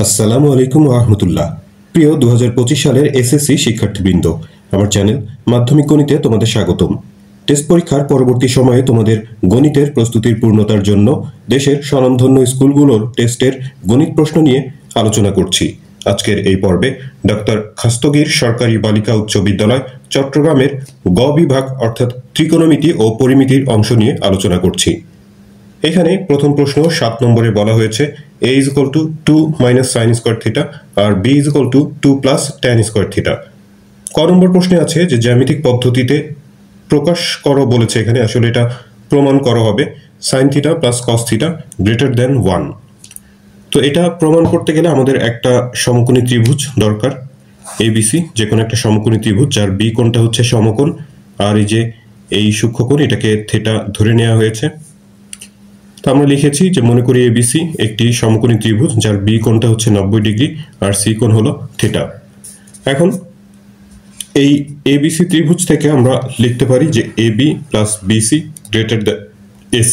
আসসালামু আলাইকুম রাহমাতুল্লাহ। প্রিয় 2025 সালের এসএসসি শিক্ষার্থীবৃন্দ, আমার চ্যানেল মাধ্যমিক গণিতে তোমাদের স্বাগতম। টেস্ট পরীক্ষার পরবর্তী সময়ে তোমাদের গণিতের প্রস্তুতির পূর্ণতার জন্য দেশের স্বনামধন্য স্কুলগুলোর টেস্টের গণিত প্রশ্ন নিয়ে আলোচনা করছি। আজকের এই পর্বে ডক্টর খাস্তগীর সরকারি বালিকা উচ্চ বিদ্যালয় চট্টগ্রামের গ বিভাগ অর্থাৎ ত্রিকোণমিতি ও পরিমিতির অংশ নিয়ে আলোচনা করছি। এখানে প্রথম প্রশ্ন 7 নম্বরে বলা হয়েছে a = 2 - sin square theta R b = 2 + tan square theta. ক নম্বর প্রশ্নে আছে যে জ্যামিতিক পদ্ধতিতে প্রকাশ করো বলেছে, এখানে আসলে এটা প্রমাণ করা হবে sin থিটা + cos থিটা > 1। তো এটা প্রমাণ করতে গেলে আমাদের একটা সমকোণী ত্রিভুজ দরকার, ABC, যে কোনো একটা সমকোণী ত্রিভুজ যার b কোণটা হচ্ছে সমকোণ আর এই যে এই সূক্ষ্মকোণ এটাকে থিটা ধরে নেওয়া হয়েছে। তো আমরা লিখেছি যে মনে করি ABC একটি সমকোণী ত্রিভুজ যার b কোণটা হচ্ছে 90 ডিগ্রি আর c কোণ হলো থিটা। এখন এই ABC ত্রিভুজ থেকে আমরা লিখতে পারি যে AB + BC > AC,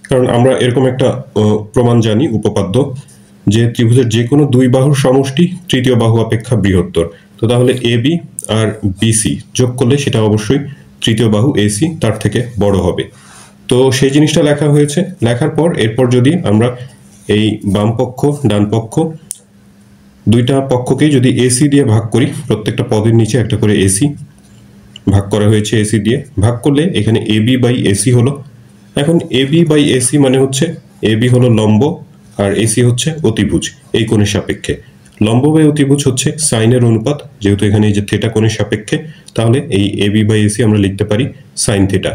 কারণ আমরা এরকম একটা প্রমাণ জানি, উপপাদ্য, যে ত্রিভুজের যে কোনো দুই বাহুর সমষ্টি তৃতীয় বাহু অপেক্ষা বৃহত্তর। তো তাহলে AB আর BC যোগ করলে সেটা অবশ্যই তৃতীয় বাহু AC তার থেকে বড় হবে। তো সেই জিনিসটা লেখা হয়েছে। লেখার পর এরপর যদি আমরা এই বাম পক্ষ ডান পক্ষ দুইটা পক্ষকেই যদি AC দিয়ে ভাগ করি, প্রত্যেকটা পদের নিচে একটা করে AC ভাগ করা হয়েছে, AC দিয়ে ভাগ করলে এখানে AB/AC হলো। এখন AB/AC মানে হচ্ছে AB হলো লম্ব আর AC হচ্ছে অতিভুজ এই কোণের সাপেক্ষে। লম্ব বাই অতিভুজ হচ্ছে সাইনের অনুপাত, যেহেতু এখানে এই যে থিটা কোণের সাপেক্ষে, তাহলে এই AB/AC আমরা লিখতে পারি সাইন থিটা।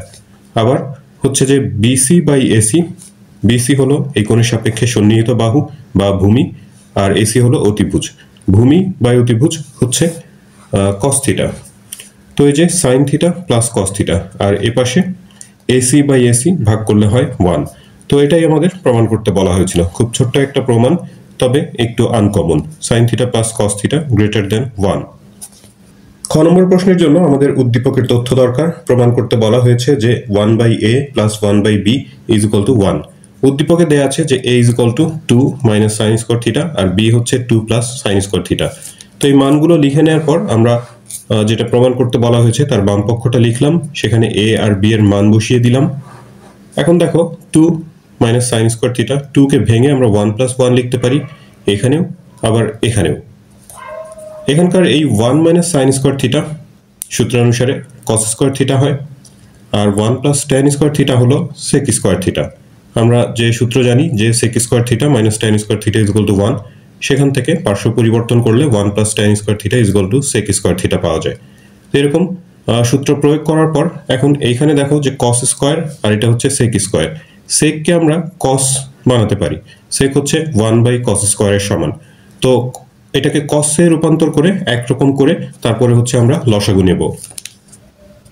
আবার হচ্ছে যে BC/AC, BC হলো এই কোণের সাপেক্ষে সন্নিহিত বাহু বা ভূমি আর AC হলো অতিভুজ। ভূমি বাই অতিভুজ হচ্ছে cos থিটা। তো এই যে sin থিটা + cos থিটা আর এপাশে AC/AC ভাগ করলে হয় 1। তো এটাই আমাদের প্রমাণ করতে বলা হয়েছিল। খুব ছোট্ট একটা প্রমাণ, তবে একটু uncommon. sin theta + cos theta > 1। খ নম্বর প্রশ্নের জন্য আমাদের উদ্দীপকের তথ্য দরকার। প্রমাণ করতে বলা হয়েছে যে 1/a + 1/b = 1। উদ্দীপকে দেয়া আছে যে a = 2 - sin square theta R b হচ্ছে 2 + sin স্কয়ার থিটা। তো এই মানগুলো লিখে নেওয়ার পর আমরা যেটা প্রমাণ করতে বলা হয়েছে তার বাম পক্ষটা লিখলাম, সেখানে a আর b এর মান বসিয়ে দিলাম। এখন দেখো 2 - sin স্কয়ার থিটা, 2 কে ভেঙে আমরা 1 + 1 লিখতে পারি, এখানেও আবার এখানেও। এখানকার এই 1 - sin স্কয়ার থিটা সূত্র অনুসারে cos স্কয়ার থিটা হয় আর 1 + tan স্কয়ার থিটা হলো sec স্কয়ার থিটা। আমরা যে সূত্র জানি যে sec square theta - tan square theta = 1, সেখান থেকে পার্শ্ব পরিবর্তন করলে 1 + tan square theta = sec square theta পাওয়া যায়। এরকম সূত্র প্রয়োগ করার পর এখন এইখানে দেখো যে cos স্কয়ার আর এটা হচ্ছে sec স্কয়ার। sec কে আমরা cos বানাতে পারি, sec হচ্ছে 1/cos স্কয়ারের সমান। তো এটাকে cos এ রূপান্তর করে একরকম করে তারপরে হচ্ছে আমরা লসাগু নেব।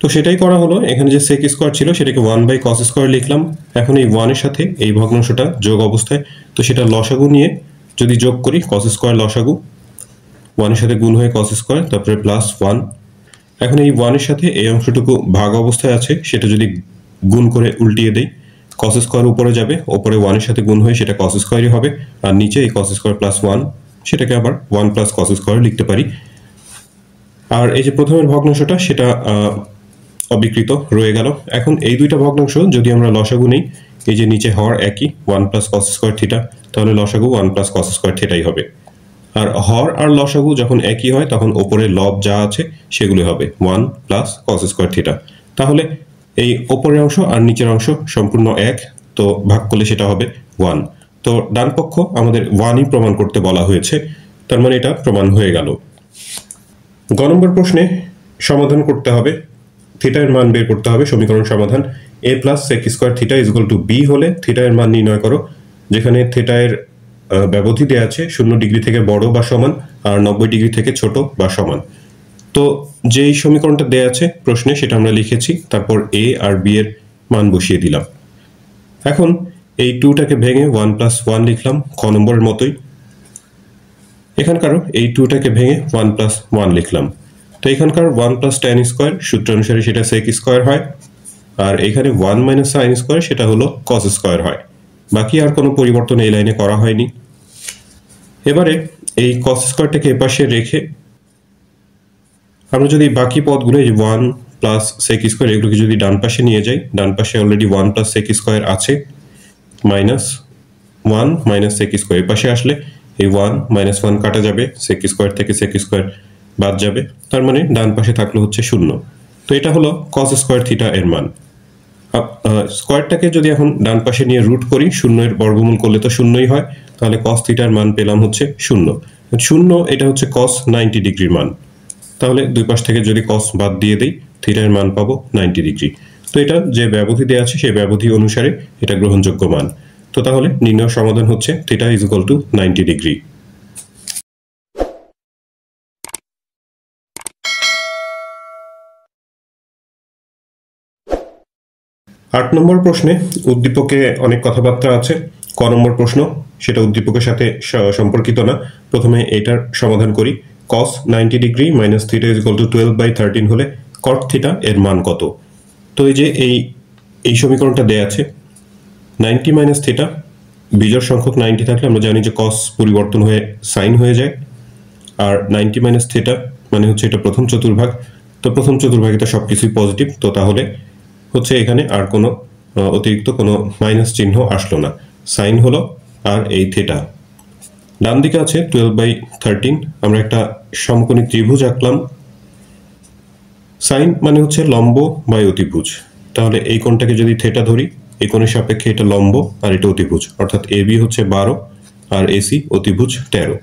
তো সেটাই করা হলো। এখানে যে sec স্কয়ার ছিল সেটাকে 1/cos স্কয়ার লিখলাম। এখন এই 1 এর সাথে এই ভগ্নাংশটা যোগ অবস্থায়, তো সেটা লসাগু নিয়ে যদি যোগ করি cos স্কয়ার লসাগু, 1 এর সাথে গুণ হয়ে cos স্কয়ার তারপরে +1। এখন এই 1 এর সাথে এই অংশটুকু ভাগ অবস্থায় আছে, সেটা যদি গুণ করে উল্টিয়ে দেই, cos স্কয়ার উপরে যাবে, উপরে 1 এর সাথে গুণ হয়ে সেটা cos স্কয়ারই হবে আর নিচে এই cos স্কয়ার +1, সেটাকে আবার 1 + cos স্কয়ার লিখতে পারি। আর এই যে প্রথমের ভগ্নাংশটা সেটা অবিকৃত রয়ে গেল। এখন এই দুইটা ভগ্নাংশ যদি আমরা লসাগু নেই, এই যে নিচে হর একই 1 + cos স্কয়ার থিটা, তাহলে লসাগু 1 + cos স্কয়ার থিটাই হবে। আর হর আর লসাগু যখন একই হয় তখন ওপরে লব যা আছে সেগুলো হবে 1 + cos স্কয়ার থিটা। তাহলে এই ওপরের অংশ আর নিচের অংশ সম্পূর্ণ এক, তো ভাগ করলে সেটা হবে 1। তো ডান পক্ষ আমাদের 1ই প্রমাণ করতে বলা হয়েছে, তার মানে এটা প্রমাণ হয়ে গেল। গ নম্বর প্রশ্নে সমাধান করতে হবে, থিটা এর মান বের করতে হবে। সমীকরণ সমাধান a + sec square theta = b হলে থিটা এর মান নির্ণয় করো। যেখানে থিটা এর ব্যবধি দেয়া আছে 0 ডিগ্রি থেকে বড় বা সমান আর 90 ডিগ্রি থেকে ছোট বা সমান। তো যেই সমীকরণটা দেয়া আছে প্রশ্নে সেটা আমরা লিখেছি, তারপর a আর b এর মান বসিয়ে দিলাম। এখন এই 2টাকে ভেঙে 1 + 1 লিখলাম খ নম্বরের মতোই। এখানকারও এই 2টাকে ভেঙে 1 + 1 লিখলাম। তো এখানকার 1 + tan স্কয়ার সূত্র অনুসারে সেটা sec স্কয়ার হয় আর এখানে 1 - sin স্কয়ার সেটা হলো cos স্কয়ার হয়। বাকি আর কোনো পরিবর্তন এই লাইনে করা হয়নি। এবারে এই cos স্কয়ারটাকে এপাশে রেখে আমরা যদি বাকি পদগুলো এই 1 প্লাস sec স্কয়ার এগুলোকে যদি ডান পাশে নিয়ে যাই, ডান পাশে অলরেডি 1 প্লাস sec স্কয়ার আছে, মাইনাস 1 মাইনাস sec স্কয়ার এই পাশে আসলে এই 1 মাইনাস 1 কাটা যাবে, sec স্কয়ার থেকে sec স্কয়ার বাদ যাবে, তার মানে ডান পাশে থাকলো হচ্ছে 0। তো এটা হলো cos স্কয়ার থিটা এর মান। স্কয়ারটাকে যদি এখন ডান পাশে নিয়ে রুট করি, 0 এর বর্গমূল করলে তো 0ই হয়, তাহলে cos থিটার মান পেলাম হচ্ছে 0। 0 এটা হচ্ছে cos 90 ডিগ্রির মান, তাহলে দুই পাশ থেকে যদি cos বাদ দিয়ে দেই থিটার মান পাবো 90 ডিগ্রি। তো এটা যে ব্যবধি দেওয়া আছে সেই ব্যবধি অনুসারে এটা গ্রহণযোগ্য মান। তো তাহলে নির্ণয় সমাধান হচ্ছে theta is equal two 90 degree. 8 নম্বর প্রশ্নে উদ্দীপকে অনেক কথাবার্তা আছে। ক নম্বর প্রশ্ন, সেটা উদ্দীপকের সাথে সম্পর্কিত না। প্রথমে এটার সমাধান করি। cos 90 degree minus theta is equal two 12/13 হলে cot থিটা এর মান কত? তো এই যে এই সমীকরণটা দেয়া আছে, 90 মাইনাস থিটা, বিজোড় সংখ্যক 90 থাকলে আমরা জানি যে cos পরিবর্তন হয়ে sin হয়ে যায়, আর 90 মাইনাস থিটা মানে হচ্ছে এটা প্রথম চতুর্ভাগ। তো প্রথম চতুর্ভাগে তো সবকিছুই পজিটিভ, তো তাহলে হচ্ছে এখানে আর কোনো অতিরিক্ত কোনো মাইনাস চিহ্ন আসলো না, সাইন হলো আর এই থিটা। ডান দিকে আছে 12/13, আমরা একটা সমকোণী ত্রিভুজ আঁকলাম। সাইন মানে হচ্ছে লম্ব বাই অতিভুজ, তাহলে এই কোণটাকে যদি থিটা ধরি, এই কোণের সাপেক্ষে এটা লম্ব আর এটা অতিভুজ, অর্থাৎ এবি হচ্ছে 12 আর এসি অতিভুজ 13,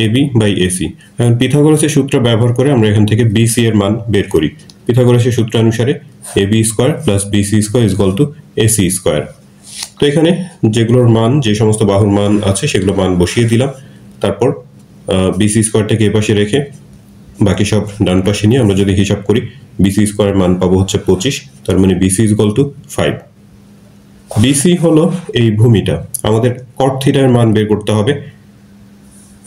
এবি বাই এসি। এখন পিথাগোরাসের সূত্র ব্যবহার করে আমরা এখান থেকে বিসি এর মান বের করি। পিথাগোরাসের সূত্র অনুসারে AB square plus BC square is equal to AC square. তো এখানে যেগুলোর মান, যে সমস্ত বাহুর মান আছে সেগুলো মান বসিয়ে দিলাম, তারপর বিসি স্কয়ারটাকে এপাশে রেখে বাকি সব ডান পাশে নিয়ে আমরা যদি হিসাব করি, বিসি স্কয়ার মান পাবো হচ্ছে 25, তার মানে BC is equal to 5। BC হলো এই ভূমিটা, আমাদের cot থিটার মান বের করতে হবে।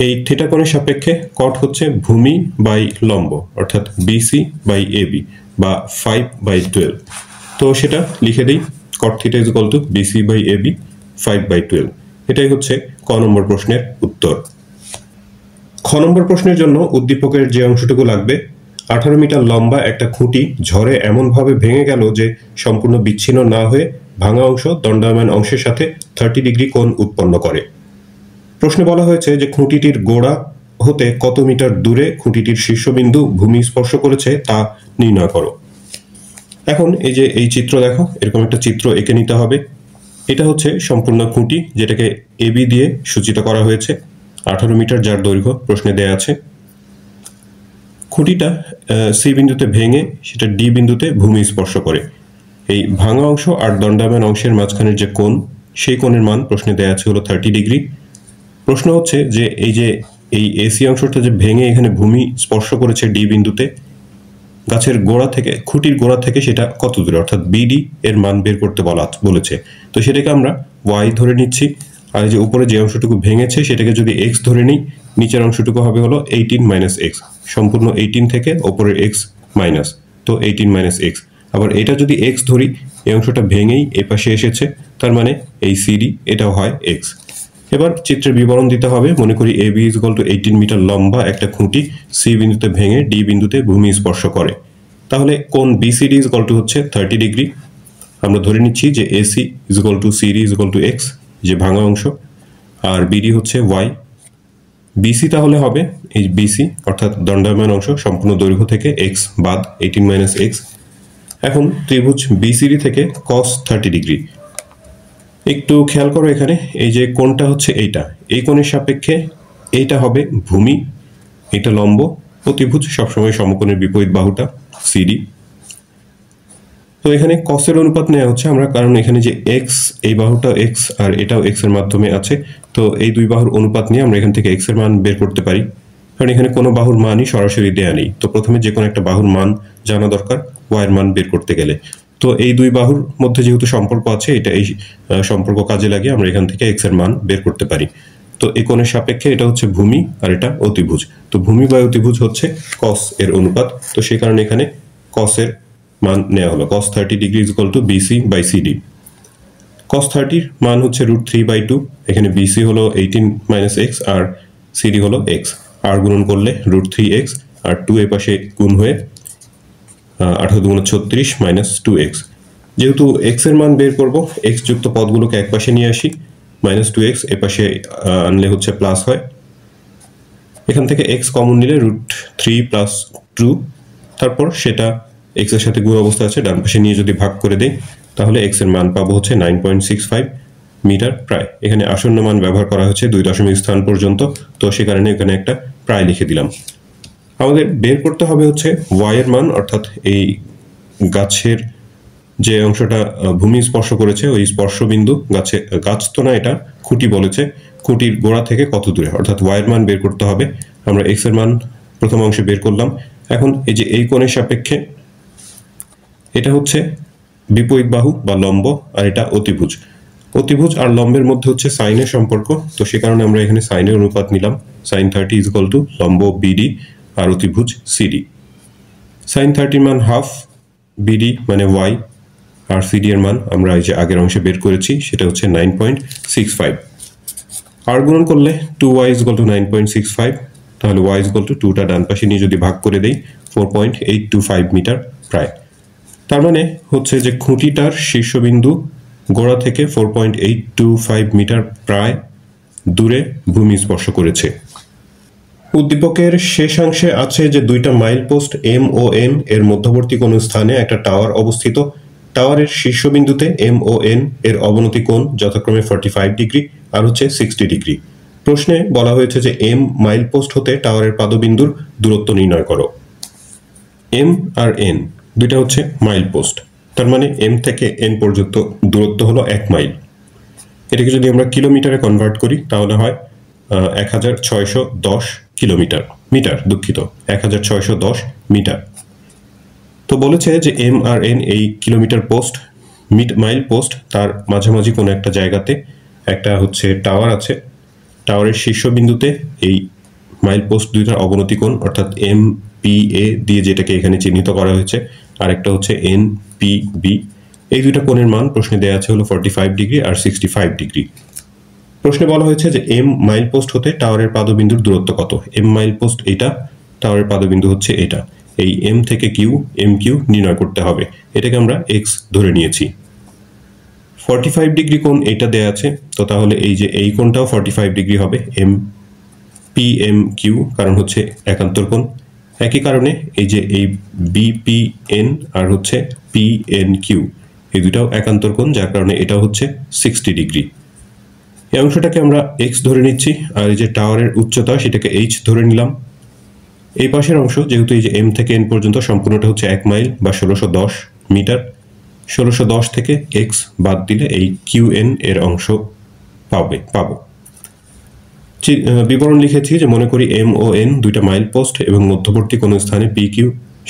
এই থিটা কোণের সাপেক্ষে cot হচ্ছে ভূমি বাই লম্ব, অর্থাৎ বিসি বাই এবি বা 5/12। তো সেটা লিখে দিই, cot theta is equal to BC by AB 5/12। এটাই হচ্ছে ক নম্বর প্রশ্নের উত্তর। খ নম্বর প্রশ্নের জন্য উদ্দীপকের যে অংশটুকু লাগবে, 18 মিটার লম্বা একটা খুঁটি ঝড়ে এমনভাবে ভেঙে গেল যে সম্পূর্ণ বিচ্ছিন্ন না হয়ে ভাঙা অংশ দণ্ডায়মান অংশের সাথে 30 ডিগ্রি কোণ উৎপন্ন করে। প্রশ্নে বলা হয়েছে যে খুঁটিটির গোড়া হতে কত মিটার দূরে খুঁটিটির শীর্ষবিন্দু ভূমি স্পর্শ করেছে তা নির্ণয় করো। এখন এই যে এই চিত্র দেখো, এরকম একটা চিত্র এঁকে নিতে হবে। এটা হচ্ছে সম্পূর্ণ খুঁটি, যেটাকে এবি দিয়ে সূচিত করা হয়েছে, 18 মিটার যার দৈর্ঘ্য প্রশ্নে দেয়া আছে। খুঁটিটা সি বিন্দুতে ভেঙে সেটা ডি বিন্দুতে ভূমি স্পর্শ করে। এই ভাঙা অংশ আর দণ্ডায়মান অংশের মাঝখানের যে কোণ, সেই কোণের মান প্রশ্নে দেয়া আছে হলো 30 ডিগ্রি। প্রশ্ন হচ্ছে যে এই এসি অংশটা যে ভেঙে এখানে ভূমি স্পর্শ করেছে ডি বিন্দুতে, গাছের গোড়া থেকে, খুঁটির গোড়া থেকে সেটা কত দূরে, অর্থাৎ বিডি এর মান বের করতে বলেছে। তো সেটাকে আমরা ওয়াই ধরে নিচ্ছি, আর যে উপরে যে অংশটুকু ভেঙেছে সেটাকে যদি এক্স ধরে নিই, নিচের অংশটুকু হবে হলো 18 মাইনাস এক্স, সম্পূর্ণ 18 থেকে ওপরের এক্স মাইনাস, তো 18 মাইনাস এক্স। আবার এটা যদি এক্স ধরি, এই অংশটা ভেঙেই এ পাশে এসেছে, তার মানে এই সিডি এটাও হয় এক্স। এবার চিত্রের বিবরণ দিতে হবে। মনে করি AB is equal to 18 metre লম্বা একটা খুঁটি সি বিন্দুতে ভেঙে ডি বিন্দুতে ভূমি স্পর্শ করে, তাহলে কোণ বিসিডি ইজ ইকুয়াল টু হচ্ছে 30 ডিগ্রি। আমরা ধরে নিচ্ছি যে AC is equal two CD is equal two x, যে ভাঙা অংশ, আর বিডি হচ্ছে ওয়াই। বিসি তাহলে হবে এই বিসি, অর্থাৎ দণ্ডায়মান অংশ সম্পূর্ণ দৈর্ঘ্য থেকে এক্স বাদ 18 মাইনাস এক্স। এখন ত্রিভুজ বিসিডি থেকে cos 30 ডিগ্রি, একটু খেয়াল করো এখানে এই যে কোণটা হচ্ছে এইটা, এই কোণের সাপেক্ষে এইটা হবে ভূমি, এটা লম্ব, অতিভুজ সবসময় সমকোণের বিপরীত বাহুটা সিডি। তো এখানে cos এর অনুপাত নেওয়া হচ্ছে আমরা, কারণ এখানে যে x, এই বাহুটা x আর এটাও x এর মাধ্যমে আছে, তো এই দুই বাহুর অনুপাত নিয়ে আমরা এখান থেকে x এর মান বের করতে পারি, কারণ এখানে কোনো বাহুর মানই সরাসরি দেয়া নেই। তো প্রথমে যে কোনো একটা বাহুর মান জানা দরকার y এর মান বের করতে গেলে। তো এই দুই বাহুর মধ্যে যেহেতু সম্পর্ক আছে, এটা এই সম্পর্ক কাজে লাগিয়ে আমরা এখান থেকে x এর মান বের করতে পারি। তো এই কোণের সাপেক্ষে এটা হচ্ছে ভূমি আর এটা অতিভুজ, তো ভূমি বাই অতিভুজ হচ্ছে cos এর অনুপাত। তো সেই কারণে এখানে cos এর মান নেওয়া হলো, cos 30 degree is equal to BC by CD. cos 30 মান হচ্ছে √3/2, এখানে বিসি হলো 18 মাইনাস এক্স আর সিডি হলো এক্স, আর গুণন করলে √3x আর 2 এ পাশে গুণ হয়ে 18 × 36 - 2x। যেহেতু x এর মান বের করব, x যুক্ত পদগুলোকে এক পাশে নিয়ে আসি, -2x এ পাশে আনলে হচ্ছে প্লাস হয়। এখান থেকে x কমন নিলে √3 + 2, তারপর সেটা x এর সাথে গুণ অবস্থা আছে, ডান পাশে নিয়ে যদি ভাগ করে দেই তাহলে x এর মান পাবো হচ্ছে 9.65 মিটার প্রায়। এখানে আসন্ন মান ব্যবহার করা হচ্ছে 2 দশমিক স্থান পর্যন্ত, তো সে কারণে এখানে একটা প্রায় লিখে দিলাম। আমাদের বের করতে হবে হচ্ছে y এর মান, অর্থাৎ এই গাছের যে অংশটা ভূমি স্পর্শ করেছে ওই স্পর্শবিন্দু, গাছ তো না, এটা খুঁটি বলেছে, খুঁটির গোড়া থেকে কত দূরে, অর্থাৎ y এর মান বের করতে হবে। আমরা x এর মান প্রথম অংশে বের করলাম। এখন এই যে এই কোণের সাপেক্ষে এটা হচ্ছে বিপরীত বাহু বা লম্ব, আর এটা অতিভুজ। অতিভুজ আর লম্বের মধ্যে হচ্ছে সাইনের সম্পর্ক, তো সে কারণে আমরা এখানে সাইনের অনুপাত নিলাম। sin 30 = লম্ব BD আর অতিভুজ CD। sin 30 মান হাফ, BD মানে y, আর CD এর মান আমরা এই যে আগের অংশে বের করেছি সেটা হচ্ছে 9.65। আর গুণন করলে 2y = 9.65, তাহলে y = 2টা ডান পাশে নিয়ে যদি ভাগ করে দেই 4.825 মিটার প্রায়। তার মানে হচ্ছে যে খুঁটিটার শীর্ষবিন্দু গোড়া থেকে 4.825 মিটার প্রায় দূরে ভূমি স্পর্শ করেছে। উদ্দীপকের শেষাংশে আছে যে দুইটা মাইল পোস্ট M ও N এর মধ্যবর্তী কোনো স্থানে একটা টাওয়ার অবস্থিত। টাওয়ারের শীর্ষবিন্দুতে M ও N এর অবনতি কোণ যথাক্রমে 45 ডিগ্রি আর হচ্ছে 60 ডিগ্রি। প্রশ্নে বলা হয়েছে যে M মাইল পোস্ট হতে টাওয়ারের পাদবিন্দুর দূরত্ব নির্ণয় করো। M আর N দুইটা হচ্ছে মাইল পোস্ট, তার মানে M থেকে N পর্যন্ত দূরত্ব হলো 1 মাইল। এটাকে যদি আমরা কিলোমিটারে কনভার্ট করি তাহলে হয় 1610 কিলোমিটার, মিটার দুঃখিত, 1610 মিটার। তো বলেছে যে M আর N এই কিলোমিটার পোস্ট, মাইল পোস্ট, তার মাঝামাঝি কোনো একটা জায়গাতে একটা হচ্ছে টাওয়ার আছে। টাওয়ারের শীর্ষবিন্দুতে এই মাইল পোস্ট দুইটার অবনতি কোণ, অর্থাৎ MPA দিয়ে যেটাকে এখানে চিহ্নিত করা হয়েছে, আর একটা হচ্ছে NPB। এই দুইটা কোণের মান প্রশ্নে দেওয়া আছে হলো 45 ডিগ্রি আর 65 ডিগ্রি। প্রশ্নে বলা হয়েছে যে M মাইল পোস্ট হতে টাওয়ারের পাদবিন্দুর দূরত্ব কত। M মাইল পোস্ট এইটা, টাওয়ারের পাদবিন্দু হচ্ছে এটা। এই M থেকে MQ নির্ণয় করতে হবে। এটাকে আমরা x ধরে নিয়েছি। 45 ডিগ্রি কোণ এটা দেয়া আছে, তো তাহলে এই যে এই কোণটাও 45 ডিগ্রি হবে, MPMQ, কারণ হচ্ছে একান্তর কোণ। একই কারণে এই যে এই BPN আর হচ্ছে PNQ এই দুটাও একান্তর কোণ, যার কারণে এটাও হচ্ছে 60 ডিগ্রি। এই অংশটাকে আমরা x ধরে নিচ্ছি, আর এই যে টাওয়ারের উচ্চতা সেটাকে h ধরে নিলাম। এই পাশের অংশ যেহেতু এই যে M থেকে N পর্যন্ত সম্পূর্ণটা হচ্ছে 1 মাইল বা 1610 মিটার, 1610 থেকে x বাদ দিলে এই QN এর অংশ পাবো। বিবরণ লিখেছি যে মনে করি M ও N দুইটা মাইল পোস্ট এবং মধ্যবর্তী কোনো স্থানে PQ,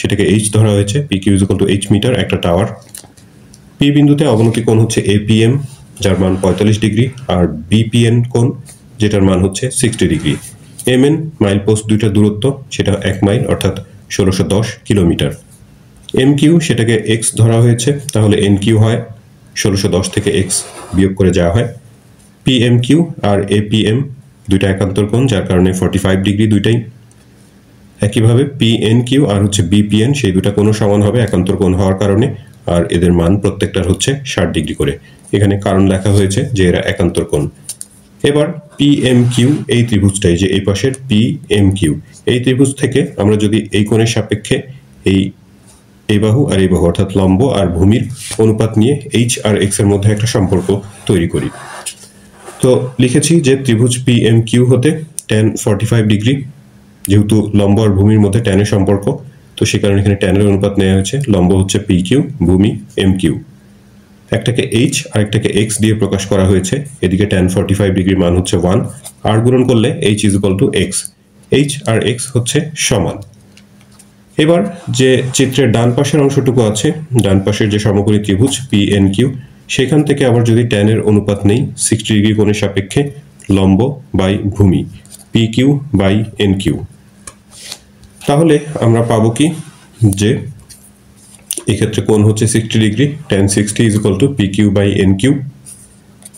সেটাকে h ধরা হয়েছে, PQ = h মিটার একটা টাওয়ার। P বিন্দুতে অবনতি কোণ হচ্ছে APM, যার মান 45 ডিগ্রি, আর BPN কোণ যেটার মান হচ্ছে 60 ডিগ্রি। MN মাইল পোস্ট দুইটা দূরত্ব, সেটা 1 মাইল অর্থাৎ 1610 কিলোমিটার। MQ সেটাকে x ধরা হয়েছে, তাহলে NQ হয় 1610 থেকে x বিয়োগ করে যাওয়া হয়। PMQ আর APM দুইটা একান্তর কোণ, যার কারণে 45 ডিগ্রি দুইটাই। একইভাবে PNQ আর হচ্ছে BPN সেই দুটা কোণও সমান হবে একান্তর কোণ হওয়ার কারণে, আর এদের মান প্রত্যেকটার হচ্ছে 60 ডিগ্রি করে। এখানে কারণ লেখা হয়েছে যে এরা একান্তর কোণ। এবার PMQ এই ত্রিভুজটাই, যে এই পাশের PMQ এই ত্রিভুজ থেকে আমরা যদি এই কোণের সাপেক্ষে এই বাহু আর এই বাহু অর্থাৎ লম্ব আর ভূমির অনুপাত নিয়ে h আর x এর মধ্যে একটা সম্পর্ক তৈরি করি। তো লিখেছি যে ত্রিভুজ PMQ হতে tan 45 ডিগ্রি, যেহেতু লম্ব আর ভূমির মধ্যে tan এর সম্পর্ক, তো সে কারণে এখানে tan এর অনুপাত নেওয়া হয়েছে। লম্ব হচ্ছে PQ, ভূমি MQ। একটাকে h আর একটাকে x দিয়ে প্রকাশ করা হয়েছে। এদিকে tan 45 ডিগ্রির মান হচ্ছে 1, আর গুণন করলে h = x। h আর x হচ্ছে সমান। এবার যে চিত্রের ডান পাশের অংশটুকু আছে, ডান পাশের যে সমকোণী ত্রিভুজ PNQ, সেখান থেকে আবার যদি tan এর অনুপাত নেই 60 ডিগ্রি কোণের সাপেক্ষে লম্ব বাই ভূমি PQ/NQ, তাহলে আমরা পাবো কি যে এক্ষেত্রে কোণ হচ্ছে 60 ডিগ্রি, tan 60 = PQ/NQ।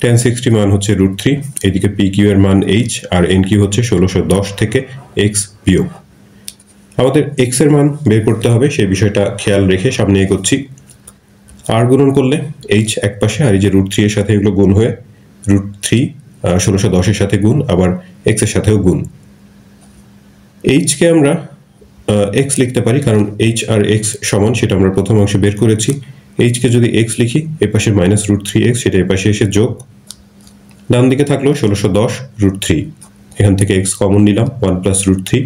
tan 60 মান হচ্ছে √3, এদিকে PQ এর মান h আর NQ হচ্ছে 1610 থেকে x বিয়োগ। আমাদের x এর মান বের করতে হবে, সেই বিষয়টা খেয়াল রেখে সামনে এগোচ্ছি। r গুণন করলে h এক পাশে, আর এই যে √3 এর সাথে এগুলো গুণ হয়ে √3 1610 এর সাথে গুণ, আবার x এর সাথেও গুণ। h কে আমরা x লিখতে পারি, কারণ h আর x সমান, সেটা আমরা প্রথম অংশে বের করেছি। h কে যদি x লিখি, এ পাশে -√3x, সেটা এ পাশে এসে যোগ, ডান দিকে থাকলো 1610 √3, এখান থেকে x কমন নিলাম 1 + √3,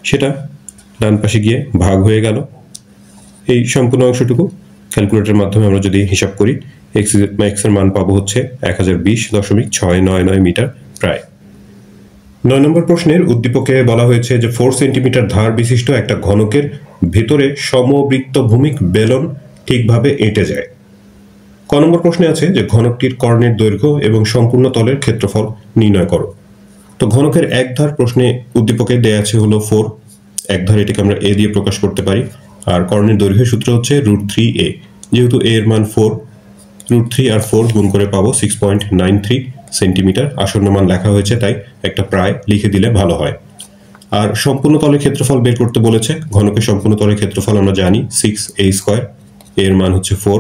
সেটা ডান পাশে গিয়ে ভাগ হয়ে গেল। এই সম্পূর্ণ অংশটুকু ক্যালকুলেটরের মাধ্যমে আমরা যদি হিসাব করি, x এর মান পাবো হচ্ছে 1020.699 মিটার প্রায়। 9 নম্বর প্রশ্নের উদ্দীপকে বলা হয়েছে যে 4 সেন্টিমিটার ধার বিশিষ্ট একটা ঘনকের ভেতরে সমবৃত্তভূমিক বেলন ঠিকভাবে এঁটে যায়। ক নম্বর প্রশ্নে আছে যে ঘনকটির কর্ণের দৈর্ঘ্য এবং সম্পূর্ণ তলের ক্ষেত্রফল নির্ণয় করো। তো ঘনকের এক ধার প্রশ্নে উদ্দীপকে দেয়া আছে হলো 4, এক ধার, এটাকে আমরা a দিয়ে প্রকাশ করতে পারি। আর কর্ণের দৈর্ঘ্যের সূত্র হচ্ছে √3a, যেহেতু a এর মান 4, √3 আর 4 গুণ করে পাবো 6.93 সেন্টিমিটার। আসন্ন মান লেখা হয়েছে, তাই একটা প্রায় লিখে দিলে ভালো হয়। আর সম্পূর্ণ তলের ক্ষেত্রফল বের করতে বলেছে। ঘনকের সম্পূর্ণ তলের ক্ষেত্রফল আমরা জানি 6a², এর মান হচ্ছে 4,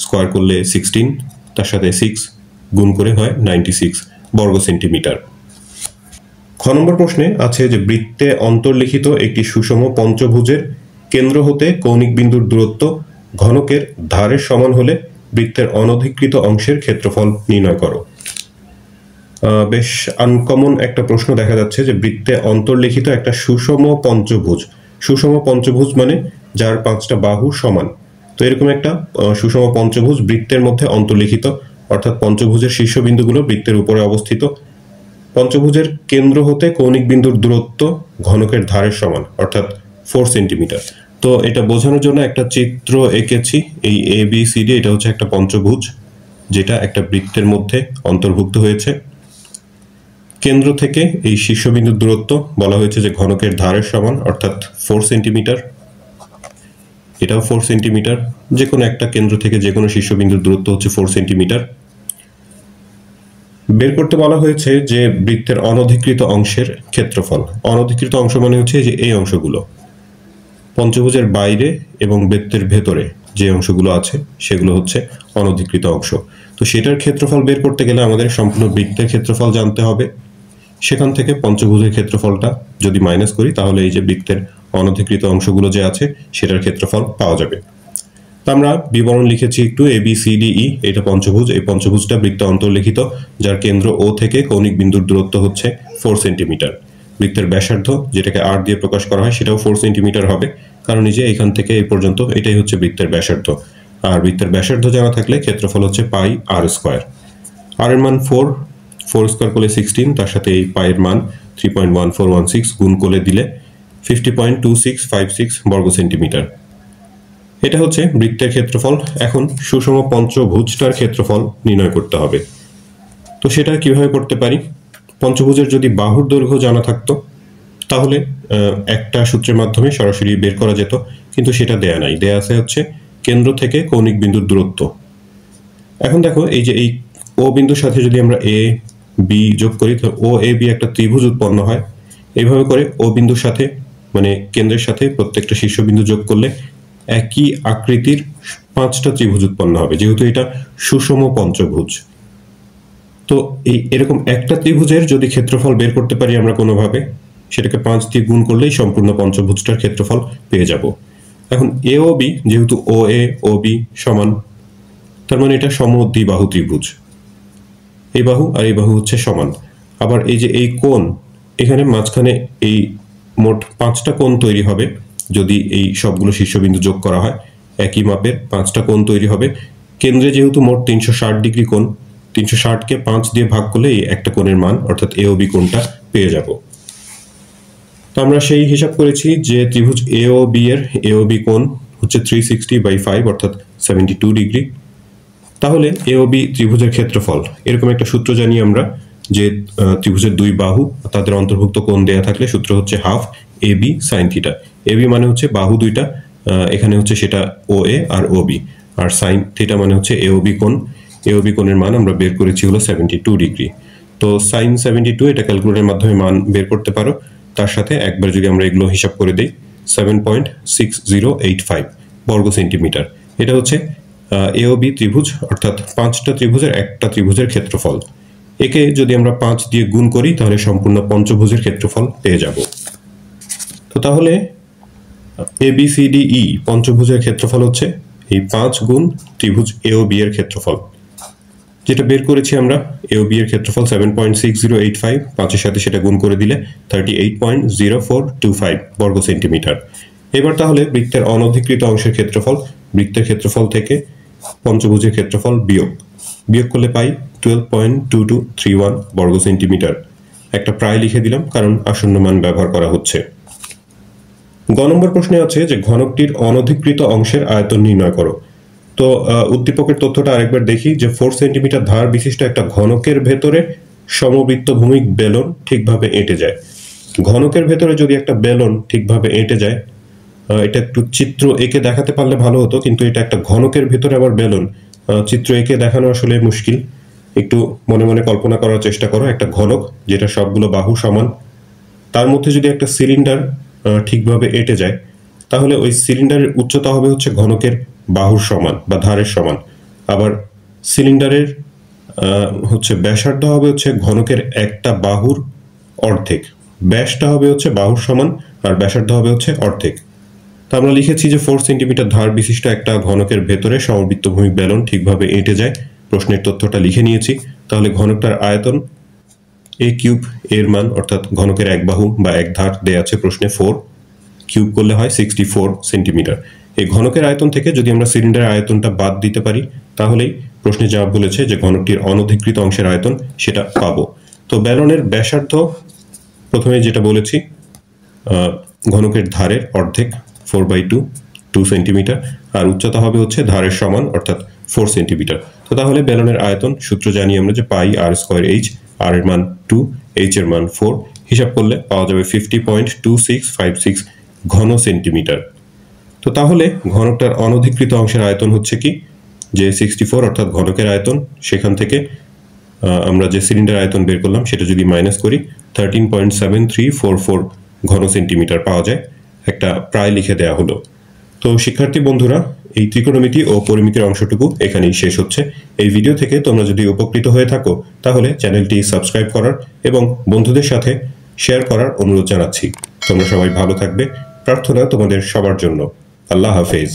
স্কয়ার করলে 16, তার সাথে 6 গুণ করে হয় 96 বর্গ সেন্টিমিটার। খ নম্বর প্রশ্নে আছে যে বৃত্তে অন্তর্লিখিত একটি সুষম পঞ্চভুজের কেন্দ্র হতে কৌণিক বিন্দুর দূরত্ব ঘনকের ধারের সমান হলে বৃত্তের অনধিকৃত অংশের ক্ষেত্রফল নির্ণয় করো। বেশ আনকমন একটা প্রশ্ন দেখা যাচ্ছে যে বৃত্তে অন্তর্লিখিত একটা সুষম পঞ্চভুজ। সুষম পঞ্চভুজ মানে যার 5টা বাহু সমান। তো এরকম একটা সুষম পঞ্চভুজ বৃত্তের মধ্যে অন্তর্লিখিত, অর্থাৎ পঞ্চভুজের শীর্ষবিন্দুগুলো বৃত্তের উপরে অবস্থিত। পঞ্চভুজের কেন্দ্র হতে কৌণিক বিন্দুর দূরত্ব ঘনকের ধারের সমান, অর্থাৎ 4 সেন্টিমিটার। তো এটা বোঝানোর জন্য একটা চিত্র এঁকেছি। এই ABCD, এটা হচ্ছে একটা পঞ্চভুজ যেটা একটা বৃত্তের মধ্যে অন্তর্ভুক্ত হয়েছে। কেন্দ্র থেকে এই শীর্ষবিন্দুর দূরত্ব বলা হয়েছে যে ঘনকের ধারের সমান, অর্থাৎ 4 সেন্টিমিটার। এটাও 4 সেন্টিমিটার। যে কোনো একটা কেন্দ্র থেকে যে কোনো শীর্ষবিন্দুর দূরত্ব হচ্ছে 4 সেন্টিমিটার। বের করতে বলা হয়েছে যে বৃত্তের অনধিকৃত অংশের ক্ষেত্রফল। অনধিকৃত অংশ মানে হচ্ছে যে এই অংশগুলো, পঞ্চভুজের বাইরে এবং বৃত্তের ভেতরে যে অংশগুলো আছে সেগুলো হচ্ছে অনধিকৃত অংশ। তো সেটার ক্ষেত্রফল বের করতে গেলে আমাদের সম্পূর্ণ বৃত্তের ক্ষেত্রফল জানতে হবে। সেখান থেকে পঞ্চভুজের ক্ষেত্রফলটা যদি মাইনাস করি, তাহলে এই যে বৃত্তের অনধিকৃত অংশগুলো যে আছে সেটার ক্ষেত্রফল পাওয়া যাবে। তো আমরা বিবরণ লিখেছি একটু, ABCDE, এটা পঞ্চভুজ। এই পঞ্চভুজটা বৃত্তে অন্তর্লিখিত, যার কেন্দ্র O থেকে কৌণিক বিন্দুর দূরত্ব হচ্ছে 4 সেন্টিমিটার। বৃত্তের ব্যাসার্ধ, যেটাকে R দিয়ে প্রকাশ করা হয়, সেটাও 4 সেন্টিমিটার হবে, কারণ এই যে এখান থেকে এই পর্যন্ত এটাই হচ্ছে বৃত্তের ব্যাসার্ধ। আর বৃত্তের ব্যাসার্ধ জানা থাকলে ক্ষেত্রফল হচ্ছে πr²। r এর মান 4 স্কয়ার করলে 16, তার সাথে এই পাই এর মান 3.1416 গুণ করে দিলে 50.2656 বর্গ সেন্টিমিটার। এটা হচ্ছে বৃত্তের ক্ষেত্রফল। এখন সুষম পঞ্চভুজটার ক্ষেত্রফল নির্ণয় করতে হবে। তো সেটা কিভাবে করতে পারি? পঞ্চভুজের যদি বাহুর দৈর্ঘ্য জানা থাকতো, তাহলে একটা সূত্রের মাধ্যমে সরাসরি বের করা যেত, কিন্তু সেটা দেয়া নাই। দেয়া আছে হচ্ছে কেন্দ্র থেকে কৌণিক বিন্দুর দূরত্ব। এখন দেখো, এই যে এই O বিন্দুর সাথে যদি আমরা A B যোগ করি, তো OAB একটা ত্রিভুজ উৎপন্ন হয়। এইভাবে করে O বিন্দুর সাথে, মানে কেন্দ্রের সাথে প্রত্যেকটা শীর্ষবিন্দু যোগ করলে একই আকৃতির 5টা ত্রিভুজ উৎপন্ন হবে, যেহেতু এটা সুষম পঞ্চভুজ। তো এরকম একটা ত্রিভুজের যদি ক্ষেত্রফল বের করতে পারি আমরা কোনোভাবে, সেটাকে 5 দিয়ে গুণ করলেই সম্পূর্ণ পঞ্চভুজটার ক্ষেত্রফল পেয়ে যাব। এখন AOB, যেহেতু OA OB সমান, তার মানে এটা সমদ্বিবাহু ত্রিভুজ। এই বাহু আর এই বাহু হচ্ছে সমান। আবার এই যে এই কোণ, এখানে মাঝখানে এই মোট 5টা কোণ তৈরি হবে যদি এই সবগুলো শীর্ষবিন্দু যোগ করা হয়। একই মাপের 5টা কোণ তৈরি হবে। কেন্দ্রে যেহেতু মোট 360 ডিগ্রি কোণ, 360কে 5 দিয়ে ভাগ করলে এই একটা কোণের মান, অর্থাৎ AOB কোণটা পেয়ে যাব। তো আমরা সেই হিসাব করেছি যে ত্রিভুজ AOB এর AOB কোণ হচ্ছে 360/5, অর্থাৎ 72 ডিগ্রি। তাহলে AOB ত্রিভুজের ক্ষেত্রফল, এরকম একটা সূত্র জানি আমরা যে ত্রিভুজের দুই বাহু তাদের অন্তর্ভুক্ত কোণ দেয়া থাকলে সূত্র হচ্ছে হাফ AB sin θ। AB মানে হচ্ছে বাহু দুইটা, এখানে হচ্ছে সেটা OA আর OB, আর sin θ মানে হচ্ছে AOB কোণ। এওবি কোণের মান আমরা বের করেছি হলো 72 ডিগ্রি। তো sin 72 এটা ক্যালকুলেটরের মাধ্যমে মান বের করতে পারো। তার সাথে একবার যদি আমরা এগুলো হিসাব করে দেই 7.6085 বর্গ সেন্টিমিটার। এটা হচ্ছে এওবি ত্রিভুজ, অর্থাৎ 5টা ত্রিভুজের একটা ত্রিভুজের ক্ষেত্রফল। একে যদি আমরা 5 দিয়ে গুণ করি তাহলে সম্পূর্ণ পঞ্চভুজের ক্ষেত্রফল পেয়ে যাব। তো তাহলে ABCDE পঞ্চভুজের ক্ষেত্রফল হচ্ছে এই 5 গুণ ত্রিভুজ এওবি এর ক্ষেত্রফল, যেটা বের করেছি আমরা। এওবি এর ক্ষেত্রফল 7.6085, 5 এর সাথে সেটা গুণ করে দিলে 38.0425 বর্গ সেন্টিমিটার। এবার তাহলে বৃত্তের অনধিকৃত অংশের ক্ষেত্রফল, বৃত্তের ক্ষেত্রফল থেকে পঞ্চভুজের ক্ষেত্রফল বিয়োগ করলে পাই 12.2231 বর্গ সেন্টিমিটার। একটা প্রায় লিখে দিলাম কারণ আসন্ন মান ব্যবহার করা হচ্ছে। গ নম্বর প্রশ্নে আছে যে ঘনকটির অনধিকৃত অংশের আয়তন নির্ণয় করো। তো উদ্দীপকের তথ্যটা আরেকবার দেখি যে 4 সেন্টিমিটার ধার বিশিষ্ট একটা ঘনকের ভেতরে সমবৃত্ত ভূমিক বেলন ঠিকভাবে এঁটে যায়। ঘনকের ভেতরে যদি একটা বেলন ঠিকভাবে এঁটে যায়, এটা একটু চিত্র এঁকে দেখাতে পারলে ভালো হতো, কিন্তু এটা একটা ঘনকের ভেতরে আবার বেলন, চিত্র এঁকে দেখানো আসলে মুশকিল। একটু মনে মনে কল্পনা করার চেষ্টা করো। একটা ঘনক যেটা সবগুলো বাহু সমান, তার মধ্যে যদি একটা সিলিন্ডার ঠিকভাবে এঁটে যায় তাহলে ওই সিলিন্ডারের উচ্চতা হবে হচ্ছে ঘনকের বাহুর সমান বা ধারের সমান। আবার সিলিন্ডারের হচ্ছে ব্যাসার্ধ হবে হচ্ছে ঘনকের একটা বাহুর অর্ধেক। ব্যাসটা হবে হচ্ছে বাহুর সমান আর ব্যাসার্ধ হবে হচ্ছে অর্ধেক। তো আমরা লিখেছি যে 4 সেন্টিমিটার ধার বিশিষ্ট একটা ঘনকের ভেতরে সমবৃত্ত ভূমিক বেলন ঠিকভাবে এঁটে যায়। প্রশ্নের তথ্যটা লিখে নিয়েছি। তাহলে ঘনকটার আয়তন a কিউব এর মান, অর্থাৎ ঘনকের এক বাহু বা এক ধার দেয়া আছে প্রশ্নে 4, কিউব করলে হয় 64 সেন্টিমিটার। এই ঘনকের আয়তন থেকে যদি আমরা সিলিন্ডারের আয়তনটা বাদ দিতে পারি তাহলেই প্রশ্নে জবাব বলেছে যে ঘনকটির অনধিকৃত অংশের আয়তন সেটা পাবো। তো বেলনের ব্যাসার্ধ প্রথমে যেটা বলেছি ঘনকের ধারের অর্ধেক 4/2 সেন্টিমিটার, আর উচ্চতা হবে হচ্ছে ধারের সমান অর্থাৎ 4 সেন্টিমিটার। তো তাহলে বেলনের আয়তন সূত্র জানি আমরা যে পাই r²h, r এর মান 2, h এর মান 4, হিসাব করলে পাওয়া যাবে 50.2656 ঘন সেন্টিমিটার। তো তাহলে ঘনকটার অনধিকৃত অংশের আয়তন হচ্ছে কি, যে 64 অর্থাৎ ঘনকের আয়তন, সেখান থেকে আমরা যে সিলিন্ডার আয়তন বের করলাম সেটা যদি মাইনাস করি 13.7344 ঘন সেন্টিমিটার পাওয়া যায়। একটা প্রায় লিখে দেয়া হলো। তো শিক্ষার্থী বন্ধুরা, এই ত্রিকোণমিতি ও পরিমিতির অংশটুকু এখানেই শেষ হচ্ছে। এই ভিডিও থেকে তোমরা যদি উপকৃত হয়ে থাকো তাহলে চ্যানেলটি সাবস্ক্রাইব করার এবং বন্ধুদের সাথে শেয়ার করার অনুরোধ জানাচ্ছি। তোমরা সবাই ভালো থাকবে, প্রার্থনা তোমাদের সবার জন্য। আল্লাহ হাফেজ।